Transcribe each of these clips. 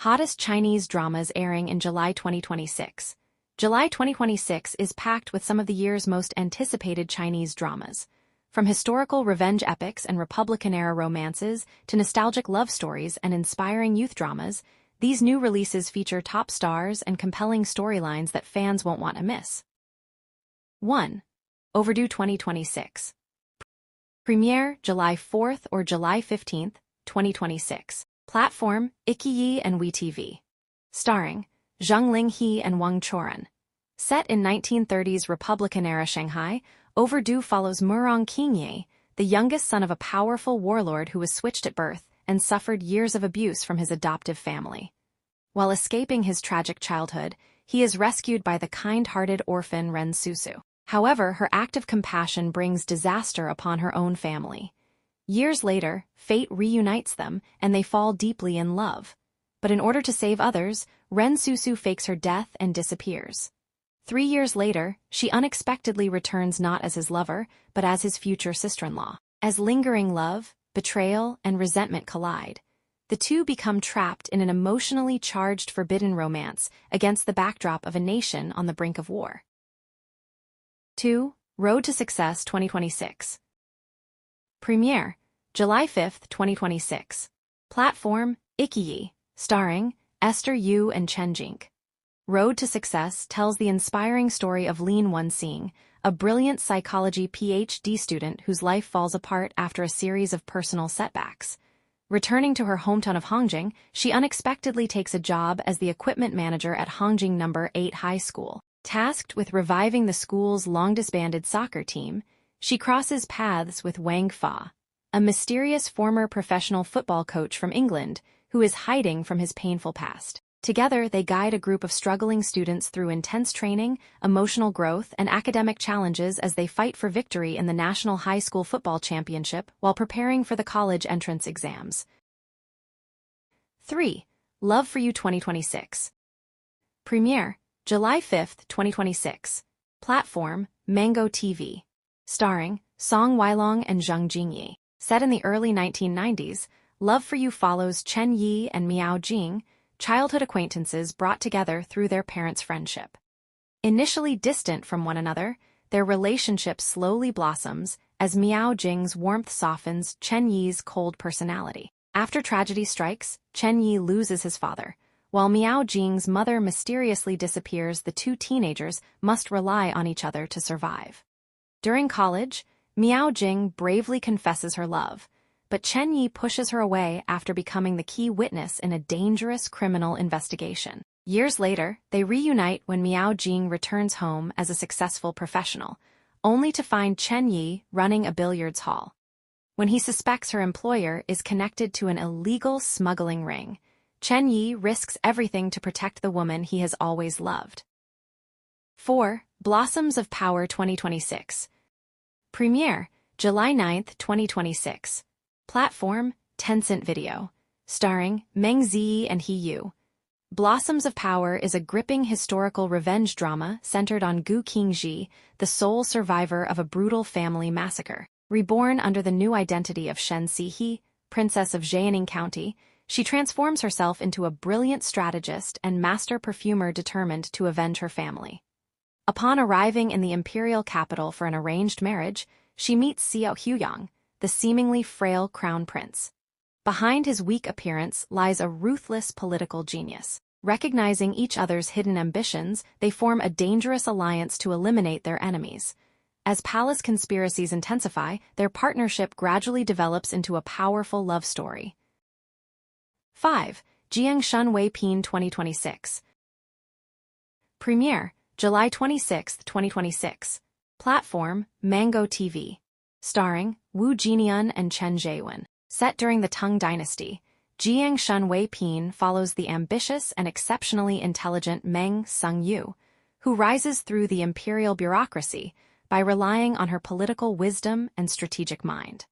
Hottest Chinese dramas airing in July 2026. July 2026 is packed with some of the year's most anticipated Chinese dramas. From historical revenge epics and Republican-era romances to nostalgic love stories and inspiring youth dramas, these new releases feature top stars and compelling storylines that fans won't want to miss. 1. Overdo 2026. Premiere July 4th or July 15th, 2026. Platform, Iqiyi and WeTV. Starring Zhang Linghe and Wang Chuan. Set in 1930s Republican-era Shanghai, Overdo follows Murong Qingye, the youngest son of a powerful warlord who was switched at birth and suffered years of abuse from his adoptive family. While escaping his tragic childhood, he is rescued by the kind-hearted orphan Ren Susu. However, her act of compassion brings disaster upon her own family. Years later, fate reunites them, and they fall deeply in love. But in order to save others, Ren Susu fakes her death and disappears. 3 years later, she unexpectedly returns not as his lover, but as his future sister-in-law. As lingering love, betrayal, and resentment collide, the two become trapped in an emotionally charged forbidden romance against the backdrop of a nation on the brink of war. 2. Road to Success 2026. Premiere, July 5th, 2026. Platform, Iqiyi, starring Esther Yu and Chen Jink. Road to Success tells the inspiring story of Lin Wenxing, a brilliant psychology PhD student whose life falls apart after a series of personal setbacks. Returning to her hometown of Hongjing, she unexpectedly takes a job as the equipment manager at Hongjing No. 8 High School. Tasked with reviving the school's long-disbanded soccer team, she crosses paths with Wang Fa, a mysterious former professional football coach from England who is hiding from his painful past. Together, they guide a group of struggling students through intense training, emotional growth, and academic challenges as they fight for victory in the National High School Football Championship while preparing for the college entrance exams. 3. Love for You 2026. Premiere, July 5th, 2026. Platform, Mango TV. Starring Song Weiong and Zhang Jingyi. Set in the early 1990s, Love for You follows Chen Yi and Miao Jing, childhood acquaintances brought together through their parents' friendship. Initially distant from one another, their relationship slowly blossoms as Miao Jing's warmth softens Chen Yi's cold personality. After tragedy strikes, Chen Yi loses his father. While Miao Jing's mother mysteriously disappears, the two teenagers must rely on each other to survive. During college, Miao Jing bravely confesses her love, but Chen Yi pushes her away after becoming the key witness in a dangerous criminal investigation. Years later, they reunite when Miao Jing returns home as a successful professional, only to find Chen Yi running a billiards hall. When he suspects her employer is connected to an illegal smuggling ring, Chen Yi risks everything to protect the woman he has always loved. 4. Blossoms of Power 2026. Premiere, July 9th, 2026. Platform, Tencent Video. Starring Meng Ziyi and He Yu. Blossoms of Power is a gripping historical revenge drama centered on Gu Qingji, the sole survivor of a brutal family massacre. Reborn under the new identity of Shen Sihe, Princess of Jianing County, she transforms herself into a brilliant strategist and master perfumer determined to avenge her family. Upon arriving in the imperial capital for an arranged marriage, she meets Xiao Huyang, the seemingly frail crown prince. Behind his weak appearance lies a ruthless political genius. Recognizing each other's hidden ambitions, they form a dangerous alliance to eliminate their enemies. As palace conspiracies intensify, their partnership gradually develops into a powerful love story. 5. Jiang Shun Wei Pin 2026. Premiere, July 26, 2026. Platform, Mango TV. Starring Wu Jinian and Chen Zhewen. Set during the Tang Dynasty, Jiang Shun Wei Pin follows the ambitious and exceptionally intelligent Meng Sungyu, who rises through the imperial bureaucracy by relying on her political wisdom and strategic mind.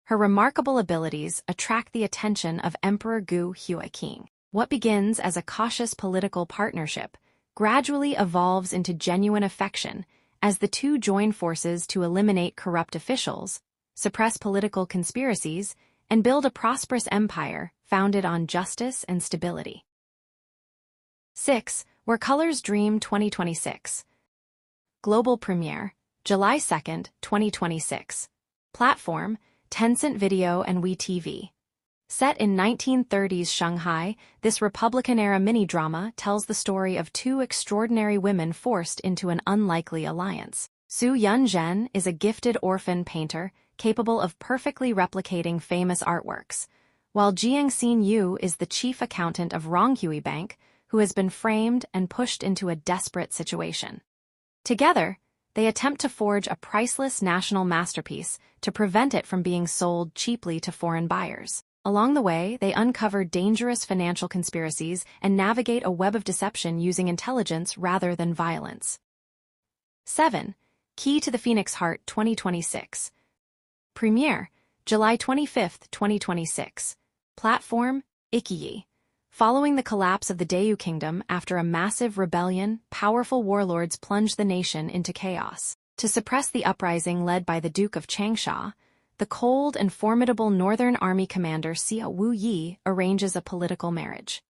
Her remarkable abilities attract the attention of Emperor Gu Huiqing. What begins as a cautious political partnership gradually evolves into genuine affection as the two join forces to eliminate corrupt officials, suppress political conspiracies, and build a prosperous empire founded on justice and stability. 6. Where Colors Dream 2026. Global premiere, July 2, 2026. Platform, Tencent Video and WeTV. Set in 1930s Shanghai, this Republican-era mini-drama tells the story of two extraordinary women forced into an unlikely alliance. Su Yunzhen is a gifted orphan painter capable of perfectly replicating famous artworks, while Jiangxin Yu is the chief accountant of Ronghui Bank, who has been framed and pushed into a desperate situation. Together, they attempt to forge a priceless national masterpiece to prevent it from being sold cheaply to foreign buyers. Along the way, they uncover dangerous financial conspiracies and navigate a web of deception using intelligence rather than violence. 7. Key to the Phoenix Heart 2026. Premiere, July 25, 2026. Platform, Ikiyi. Following the collapse of the Dayu Kingdom after a massive rebellion, powerful warlords plunged the nation into chaos. To suppress the uprising led by the Duke of Changsha, the cold and formidable Northern Army commander Xia Wu Yi arranges a political marriage.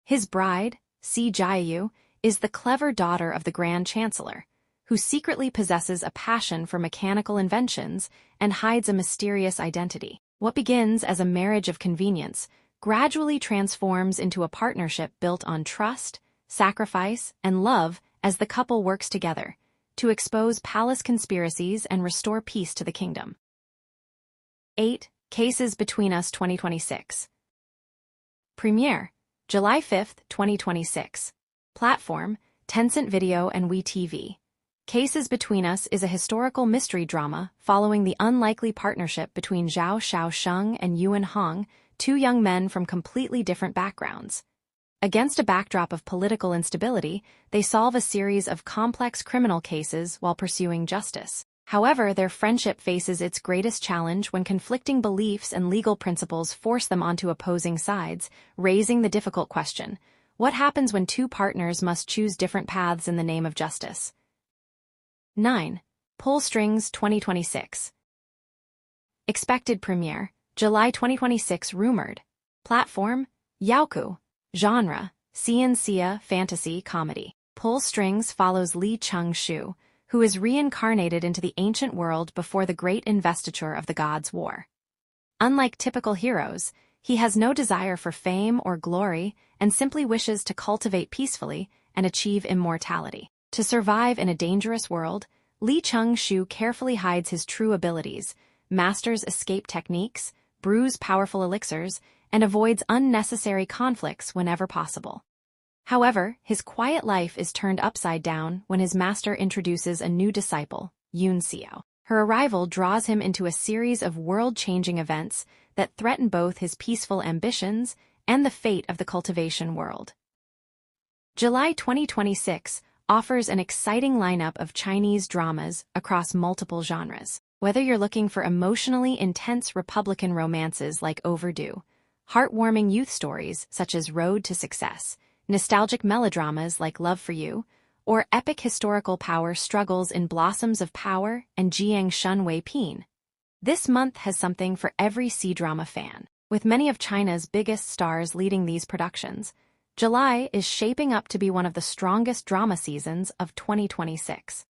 His bride, Si Jiayu, is the clever daughter of the Grand Chancellor, who secretly possesses a passion for mechanical inventions and hides a mysterious identity. What begins as a marriage of convenience gradually transforms into a partnership built on trust, sacrifice, and love as the couple works together to expose palace conspiracies and restore peace to the kingdom. 8. Cases Between Us 2026. Premiere, July 5, 2026. Platform, Tencent Video and WeTV. Cases Between Us is a historical mystery drama following the unlikely partnership between Zhao Shaosheng and Yuan Hong, two young men from completely different backgrounds. Against a backdrop of political instability, they solve a series of complex criminal cases while pursuing justice. However, their friendship faces its greatest challenge when conflicting beliefs and legal principles force them onto opposing sides, raising the difficult question: what happens when two partners must choose different paths in the name of justice? 9. Pull Strings 2026. Expected premiere, July 2026. Rumored. Platform, Yaoku. Genre, Xianxia fantasy comedy. Pull Strings follows Li Cheng-shu, who is reincarnated into the ancient world before the great investiture of the gods' war. Unlike typical heroes, he has no desire for fame or glory and simply wishes to cultivate peacefully and achieve immortality. To survive in a dangerous world, Li Cheng-shu carefully hides his true abilities, masters escape techniques, brews powerful elixirs, and avoids unnecessary conflicts whenever possible. However, his quiet life is turned upside down when his master introduces a new disciple, Yun Xiao. Her arrival draws him into a series of world-changing events that threaten both his peaceful ambitions and the fate of the cultivation world. July 2026 offers an exciting lineup of Chinese dramas across multiple genres. Whether you're looking for emotionally intense Republican romances like Overdo, heartwarming youth stories such as Road to Success, nostalgic melodramas like Love for You, or epic historical power struggles in Blossoms of Power and Jiang Shun Wei Pin, this month has something for every CDrama fan. With many of China's biggest stars leading these productions, July is shaping up to be one of the strongest drama seasons of 2026.